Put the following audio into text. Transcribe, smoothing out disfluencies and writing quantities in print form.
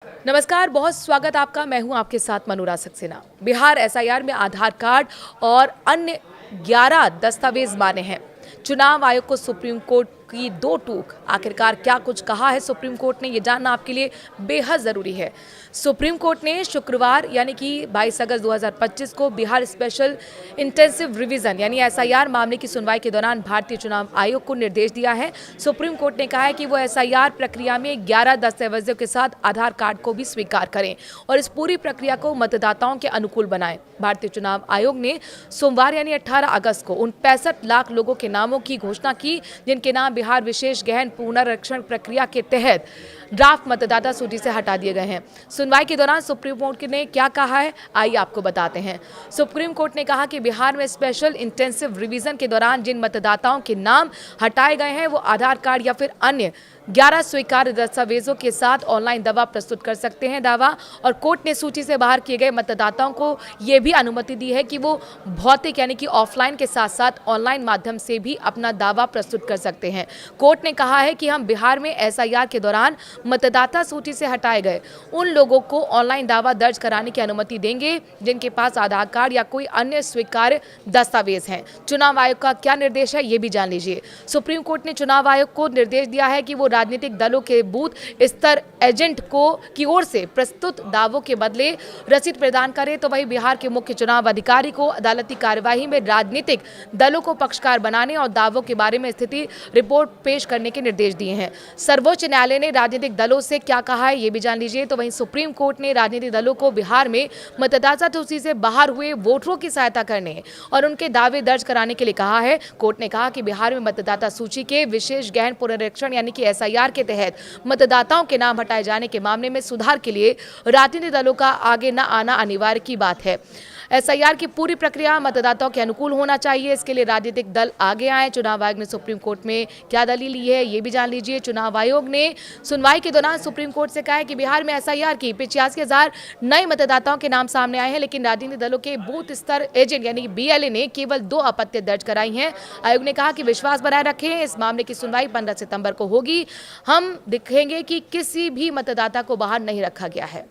नमस्कार, बहुत स्वागत आपका। मैं हूं आपके साथ मनोरा सक्सेना। बिहार एसआईआर में आधार कार्ड और अन्य 11 दस्तावेज माने हैं। चुनाव आयोग को सुप्रीम कोर्ट की दो टूक। आखिरकार क्या कुछ कहा है सुप्रीम कोर्ट ने, ये जानना आपके लिए बेहद जरूरी है। सुप्रीम कोर्ट ने शुक्रवार यानी कि 22 अगस्त 2025 को बिहार स्पेशल इंटेंसिव रिवीजन यानी एसआईआर मामले की सुनवाई के दौरान भारतीय चुनाव आयोग को निर्देश दिया है। सुप्रीम कोर्ट ने कहा है कि वो एसआईआर प्रक्रिया में 11 दस्तावेजों के साथ आधार कार्ड को भी स्वीकार करें और इस पूरी प्रक्रिया को मतदाताओं के अनुकूल बनाएं। भारतीय चुनाव आयोग ने सोमवार यानी 18 अगस्त को उन 65 लाख लोगों के नामों की घोषणा की जिनके नाम बिहार विशेष गहन पुनरीक्षण प्रक्रिया के तहत ड्राफ्ट मतदाता सूची से हटा दिए गए हैं। सुनवाई के दौरान सुप्रीम कोर्ट ने क्या कहा है, आइए आपको बताते हैं। सुप्रीम कोर्ट ने कहा कि बिहार में स्पेशल इंटेंसिव रिवीजन के दौरान जिन मतदाताओं के नाम हटाए गए हैं वो आधार कार्ड या फिर अन्य 11 स्वीकार्य दस्तावेजों के साथ ऑनलाइन दावा प्रस्तुत कर सकते हैं। दावा और कोर्ट ने सूची से बाहर किए गए मतदाताओं को यह भी अनुमति दी है कि वो भौतिक यानी कि ऑफलाइन के साथ साथ ऑनलाइन माध्यम से भी अपना दावा प्रस्तुत कर सकते हैं। कोर्ट ने कहा है कि हम बिहार में एसआईआर के दौरान मतदाता सूची से हटाए गए उन लोगों को ऑनलाइन दावा दर्ज कराने की अनुमति देंगे जिनके पास आधार कार्ड या कोई अन्य स्वीकार्य दस्तावेज हैं। चुनाव आयोग का क्या निर्देश है, ये भी जान लीजिए। सुप्रीम कोर्ट ने चुनाव आयोग को निर्देश दिया है कि वो राजनीतिक दलों के बूथ स्तर एजेंट की ओर से प्रस्तुत दावों के बदले रसीद प्रदान करे, तो वही बिहार के मुख्य चुनाव अधिकारी को अदालती कार्यवाही में राजनीतिक दलों को पक्षकार बनाने और दावों के बारे में स्थिति रिपोर्ट पेश करने के निर्देश दिए हैं। सर्वोच्च न्यायालय ने राजनीतिक दलों से क्या कहा है, ये भी जान लीजिए। तो वहीं सुप्रीम कोर्ट ने राजनीतिक दलों को बिहार में मतदाता सूची से बाहर हुए वोटरों की सहायता करने और उनके दावे दर्ज कराने के लिए कहा है। कोर्ट ने कहा कि बिहार में मतदाता सूची के विशेष गहन पुनरीक्षण यानी कि एसआईआर के तहत मतदाताओं के नाम हटाए जाने के मामले में सुधार के लिए राजनीतिक दलों का आगे न आना अनिवार्य की बात है। एसआईआर की पूरी प्रक्रिया मतदाताओं के अनुकूल होना चाहिए, इसके लिए राजनीतिक दल आगे आए। चुनाव आयोग ने सुप्रीम कोर्ट में क्या दलील ली है, ये भी जान लीजिए। चुनाव आयोग ने सुनवाई के दौरान सुप्रीम कोर्ट से कहा है कि बिहार में एसआईआर की 85,000 नए मतदाताओं के नाम सामने आए हैं, लेकिन राजनीतिक दलों के बूथ स्तर एजेंट यानी बीएलए ने केवल 2 आपत्तियां दर्ज कराई हैं। आयोग ने कहा कि विश्वास बनाए रखें, इस मामले की सुनवाई 15 सितंबर को होगी। हम दिखेंगे कि किसी भी मतदाता को बाहर नहीं रखा गया है।